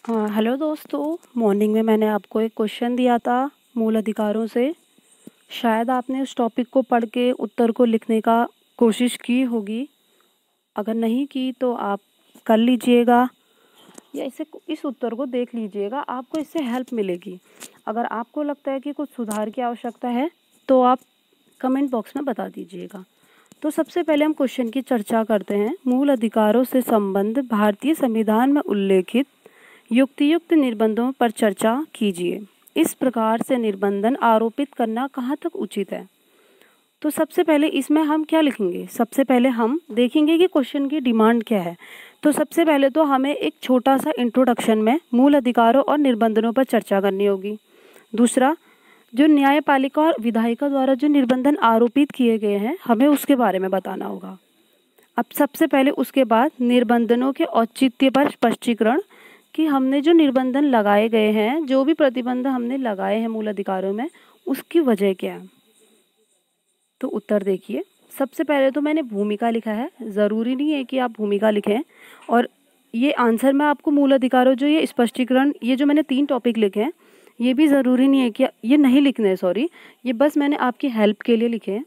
हाँ, हेलो दोस्तों। मॉर्निंग में मैंने आपको एक क्वेश्चन दिया था मूल अधिकारों से। शायद आपने उस टॉपिक को पढ़ के उत्तर को लिखने का कोशिश की होगी। अगर नहीं की तो आप कर लीजिएगा या इस उत्तर को देख लीजिएगा, आपको इससे हेल्प मिलेगी। अगर आपको लगता है कि कुछ सुधार की आवश्यकता है तो आप कमेंट बॉक्स में बता दीजिएगा। तो सबसे पहले हम क्वेश्चन की चर्चा करते हैं। मूल अधिकारों से संबंध भारतीय संविधान में उल्लेखित युक्तियुक्त निर्बंधों पर चर्चा कीजिए। इस प्रकार से निर्बंधन आरोपित करना कहाँ तक उचित है? तो सबसे पहले इसमें हम क्या लिखेंगे? सबसे पहले हम देखेंगे कि क्वेश्चन की डिमांड क्या है। तो सबसे पहले तो हमें एक छोटा सा इंट्रोडक्शन में मूल अधिकारों और निर्बंधनों पर चर्चा करनी होगी। दूसरा, जो न्यायपालिका और विधायिका द्वारा जो निर्बंधन आरोपित किए गए हैं, हमें उसके बारे में बताना होगा। अब सबसे पहले उसके बाद निर्बंधनों के औचित्य पर स्पष्टीकरण कि हमने जो निर्बंधन लगाए गए हैं, जो भी प्रतिबंध हमने लगाए हैं मूल अधिकारों में, उसकी वजह क्या है। तो उत्तर देखिए। सबसे पहले तो मैंने भूमिका लिखा है। ज़रूरी नहीं है कि आप भूमिका लिखें, और ये आंसर में आपको मूल अधिकारों जो ये स्पष्टीकरण, ये जो मैंने 3 टॉपिक लिखे हैं, ये भी ज़रूरी नहीं है कि ये नहीं लिखने हैं, सॉरी, ये बस मैंने आपकी हेल्प के लिए लिखे हैं।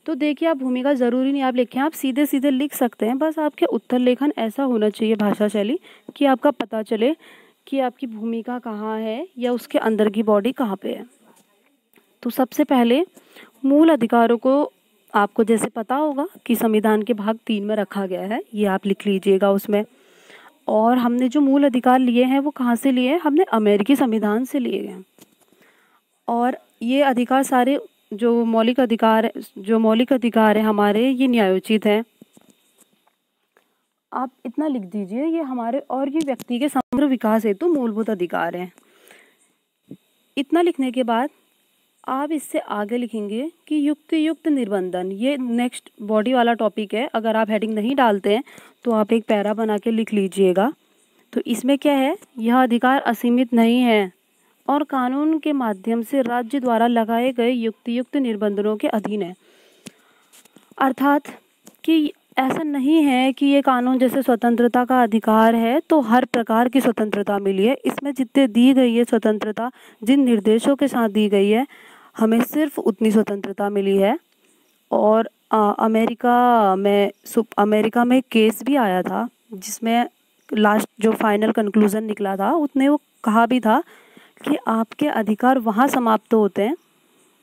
तो देखिए, आप भूमिका ज़रूरी नहीं आप लिखें, आप सीधे सीधे लिख सकते हैं। बस आपके उत्तर लेखन ऐसा होना चाहिए, भाषा शैली, कि आपका पता चले कि आपकी भूमिका कहाँ है या उसके अंदर की बॉडी कहाँ पे है। तो सबसे पहले मूल अधिकारों को आपको जैसे पता होगा कि संविधान के भाग 3 में रखा गया है, ये आप लिख लीजिएगा उसमें। और हमने जो मूल अधिकार लिए हैं वो कहाँ से लिए हैं? हमने अमेरिकी संविधान से लिए हैं। और ये अधिकार सारे जो मौलिक अधिकार है हमारे, ये न्यायोचित हैं। आप इतना लिख दीजिए, ये हमारे और ये व्यक्ति के समग्र विकास हेतु तो मूलभूत अधिकार हैं। इतना लिखने के बाद आप इससे आगे लिखेंगे कि युक्त निर्बंधन, ये नेक्स्ट बॉडी वाला टॉपिक है। अगर आप हेडिंग नहीं डालते हैं तो आप एक पैरा बना के लिख लीजिएगा। तो इसमें क्या है? यह अधिकार असीमित नहीं है और कानून के माध्यम से राज्य द्वारा लगाए गए युक्त निर्बंधनों के अधीन है। अर्थात कि ऐसा नहीं है कि ये कानून जैसे स्वतंत्रता का अधिकार है तो हर प्रकार की स्वतंत्रता मिली है। इसमें जितने दी गई है स्वतंत्रता, जिन निर्देशों के साथ दी गई है, हमें सिर्फ उतनी स्वतंत्रता मिली है। और अमेरिका में केस भी आया था जिसमें लास्ट जो फाइनल कंक्लूजन निकला था, उसने वो कहा भी था कि आपके अधिकार वहाँ समाप्त होते हैं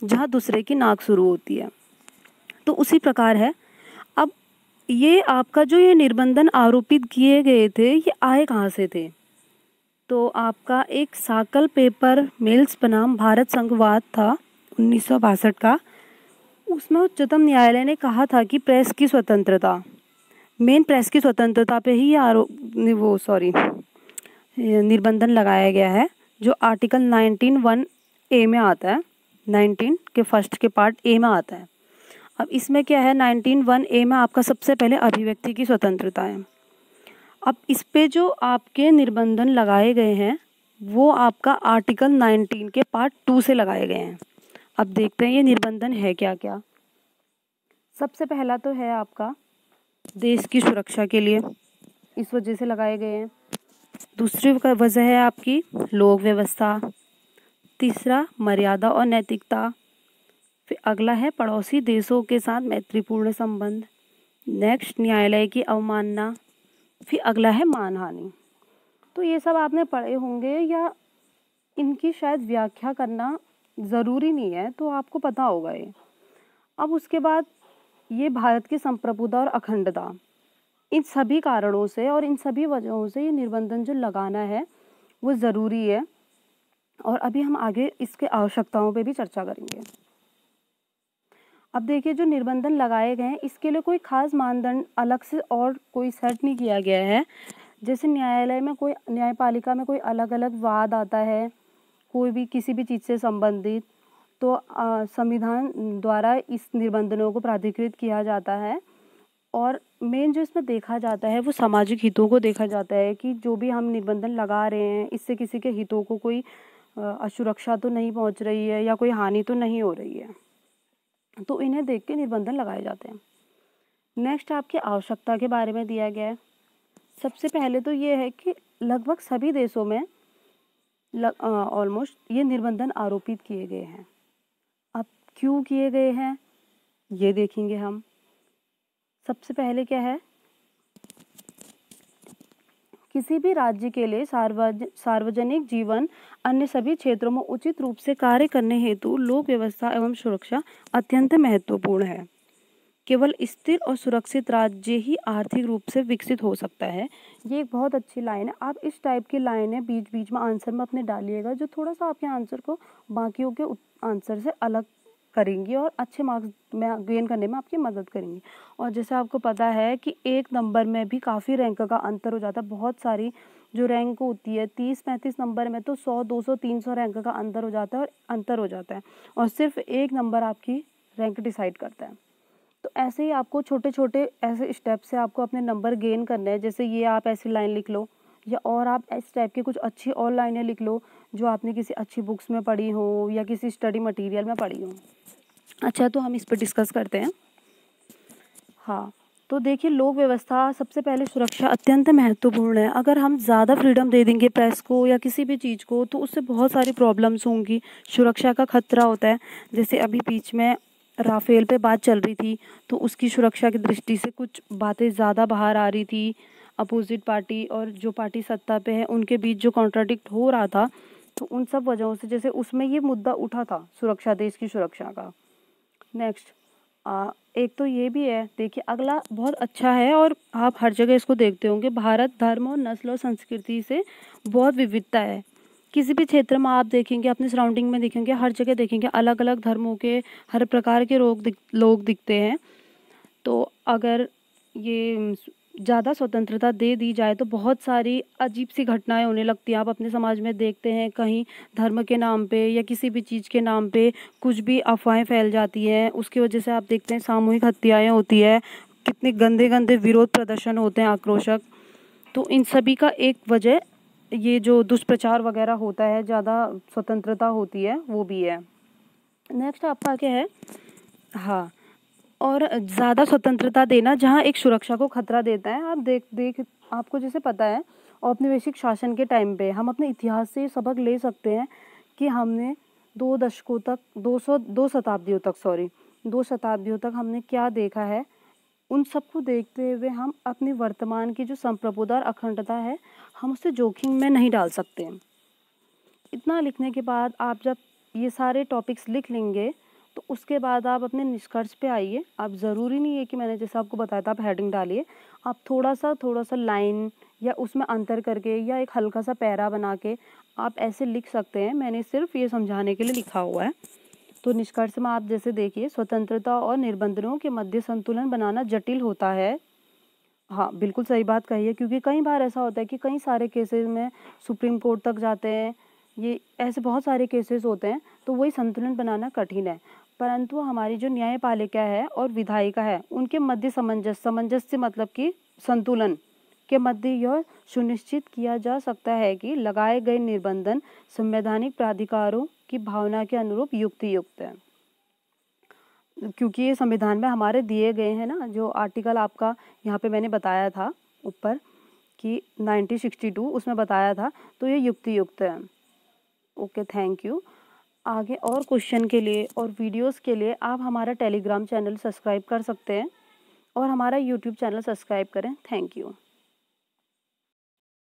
जहाँ दूसरे की नाक शुरू होती है। तो उसी प्रकार है। अब ये आपका जो ये निर्बंधन आरोपित किए गए थे, ये आए कहाँ से थे? तो आपका एक साकल पेपर मिल्स बनाम भारत संघवाद था 1962 का। उसमें उच्चतम न्यायालय ने कहा था कि प्रेस की स्वतंत्रता, मेन प्रेस की स्वतंत्रता पे ही ये निर्बंधन लगाया गया है, जो आर्टिकल 19(1)(a) में आता है। 19 के फर्स्ट के पार्ट ए में आता है। अब इसमें क्या है? 19(1)(a) में आपका सबसे पहले अभिव्यक्ति की स्वतंत्रता है। अब इस पे जो आपके निर्बंधन लगाए गए हैं वो आपका आर्टिकल 19 के पार्ट 2 से लगाए गए हैं। अब देखते हैं ये निर्बंधन है क्या क्या। सबसे पहला तो है आपका देश की सुरक्षा के लिए, इस वजह से लगाए गए हैं। दूसरी वजह है आपकी लोक व्यवस्था। तीसरा, मर्यादा और नैतिकता। फिर अगला है पड़ोसी देशों के साथ मैत्रीपूर्ण संबंध। नेक्स्ट, न्यायालय की अवमानना। फिर अगला है मानहानि। तो ये सब आपने पढ़े होंगे या इनकी शायद व्याख्या करना ज़रूरी नहीं है, तो आपको पता होगा ये। अब उसके बाद ये भारत की संप्रभुता और अखंडता, इन सभी कारणों से और इन सभी वजहों से ये निर्बंधन जो लगाना है वो ज़रूरी है। और अभी हम आगे इसके आवश्यकताओं पे भी चर्चा करेंगे। अब देखिए, जो निर्बंधन लगाए गए हैं इसके लिए कोई खास मानदंड अलग से और कोई सेट नहीं किया गया है। जैसे न्यायपालिका में कोई अलग अलग वाद आता है, कोई भी किसी भी चीज़ से संबंधित, तो संविधान द्वारा इस निर्बंधनों को प्राधिकृत किया जाता है। और मेन जो इसमें देखा जाता है वो सामाजिक हितों को देखा जाता है कि जो भी हम निर्बंधन लगा रहे हैं इससे किसी के हितों को कोई असुरक्षा तो नहीं पहुंच रही है या कोई हानि तो नहीं हो रही है, तो इन्हें देख के निर्बंधन लगाए जाते हैं। नेक्स्ट, आपकी आवश्यकता के बारे में दिया गया है। सबसे पहले तो ये है कि लगभग सभी देशों में ऑलमोस्ट ये निर्बंधन आरोपित किए गए हैं। अब क्यों किए गए हैं ये देखेंगे हम। सबसे पहले क्या है, किसी भी राज्य के लिए सार्वजनिक जीवन अन्य सभी क्षेत्रों में उचित रूप से कार्य करने हेतु लोक व्यवस्था एवं सुरक्षा अत्यंत महत्वपूर्ण है। केवल स्थिर और सुरक्षित राज्य ही आर्थिक रूप से विकसित हो सकता है। ये एक बहुत अच्छी लाइन है। आप इस टाइप की लाइनें बीच बीच में आंसर में अपने डालिएगा, जो थोड़ा सा आपके आंसर को बाकियों के आंसर से अलग करेंगी और अच्छे मार्क्स में गेन करने में आपकी मदद करेंगी। और जैसे आपको पता है कि एक नंबर में भी काफ़ी रैंक का अंतर हो जाता है। बहुत सारी जो रैंक होती है 30-35 नंबर में तो 100, 200, 300 रैंक का अंतर हो जाता है और सिर्फ एक नंबर आपकी रैंक डिसाइड करता है। तो ऐसे ही आपको छोटे छोटे ऐसे स्टेप से आपको अपने नंबर गेन करने हैं। जैसे ये आप ऐसी लाइन लिख लो, या और आप इस टाइप की कुछ अच्छी और लाइनें लिख लो जो आपने किसी अच्छी बुक्स में पढ़ी हो या किसी स्टडी मटेरियल में पढ़ी हो। अच्छा, तो हम इस पर डिस्कस करते हैं। हाँ, तो देखिए, लोक व्यवस्था सबसे पहले सुरक्षा अत्यंत महत्वपूर्ण है। अगर हम ज़्यादा फ्रीडम दे देंगे प्रेस को या किसी भी चीज़ को, तो उससे बहुत सारी प्रॉब्लम्स होंगी, सुरक्षा का खतरा होता है। जैसे अभी बीच में राफेल पे बात चल रही थी, तो उसकी सुरक्षा की दृष्टि से कुछ बातें ज़्यादा बाहर आ रही थी। अपोजिट पार्टी और जो पार्टी सत्ता पे है उनके बीच जो कॉन्ट्राडिक्ट हो रहा था, तो उन सब वजहों से जैसे उसमें ये मुद्दा उठा था सुरक्षा, देश की सुरक्षा का। नेक्स्ट, एक तो ये भी है। देखिए, अगला बहुत अच्छा है और आप हर जगह इसको देखते होंगे। भारत धर्म और नस्ल और संस्कृति से बहुत विविधता है। किसी भी क्षेत्र में आप देखेंगे, अपने सराउंडिंग में देखेंगे, हर जगह देखेंगे अलग अलग धर्मों के हर प्रकार के लोग दिखते हैं। तो अगर ये ज़्यादा स्वतंत्रता दे दी जाए तो बहुत सारी अजीब सी घटनाएं होने लगती हैं। आप अपने समाज में देखते हैं, कहीं धर्म के नाम पे या किसी भी चीज़ के नाम पे कुछ भी अफवाहें फैल जाती हैं। उसकी वजह से आप देखते हैं सामूहिक हत्याएं होती है, कितने गंदे गंदे विरोध प्रदर्शन होते हैं आक्रोशक। तो इन सभी का एक वजह ये जो दुष्प्रचार वगैरह होता है, ज़्यादा स्वतंत्रता होती है, वो भी है। नेक्स्ट आपका क्या है, हाँ, और ज़्यादा स्वतंत्रता देना जहाँ एक सुरक्षा को खतरा देता है। आप देख आपको जैसे पता है, औपनिवेशिक शासन के टाइम पे हम अपने इतिहास से सबक ले सकते हैं कि हमने 2 शताब्दियों तक हमने क्या देखा है। उन सबको देखते हुए हम अपनी वर्तमान की जो संप्रभुता और अखंडता है, हम उसे जोखिम में नहीं डाल सकते। इतना लिखने के बाद आप जब ये सारे टॉपिक्स लिख लेंगे, तो उसके बाद आप अपने निष्कर्ष पे आइए। आप ज़रूरी नहीं है कि मैंने जैसा आपको बताया था आप हेडिंग डालिए। आप थोड़ा सा लाइन या उसमें अंतर करके या एक हल्का सा पैरा बना के आप ऐसे लिख सकते हैं। मैंने सिर्फ ये समझाने के लिए लिखा हुआ है। तो निष्कर्ष में आप जैसे देखिए, स्वतंत्रता और निर्बंधों के मध्य संतुलन बनाना जटिल होता है। हाँ, बिल्कुल सही बात कही है, क्योंकि कई बार ऐसा होता है कि कई सारे केसेस में सुप्रीम कोर्ट तक जाते हैं, ये ऐसे बहुत सारे केसेस होते हैं, तो वही संतुलन बनाना कठिन है। परंतु हमारी जो न्यायपालिका है और विधायिका है, उनके मध्य सामंजस्य मतलब कि संतुलन के मध्य यह सुनिश्चित किया जा सकता है कि लगाए गए निर्बंधन संवैधानिक प्राधिकारों की भावना के अनुरूप युक्त है। क्योंकि ये संविधान में हमारे दिए गए हैं ना, जो आर्टिकल आपका यहाँ पे मैंने बताया था ऊपर कि 1962 उसमें बताया था, तो ये युक्त है। Okay, thank you. आगे और क्वेश्चन के लिए और वीडियोस के लिए आप हमारा टेलीग्राम चैनल सब्सक्राइब कर सकते हैं और हमारा यूट्यूब चैनल सब्सक्राइब करें। Thank you.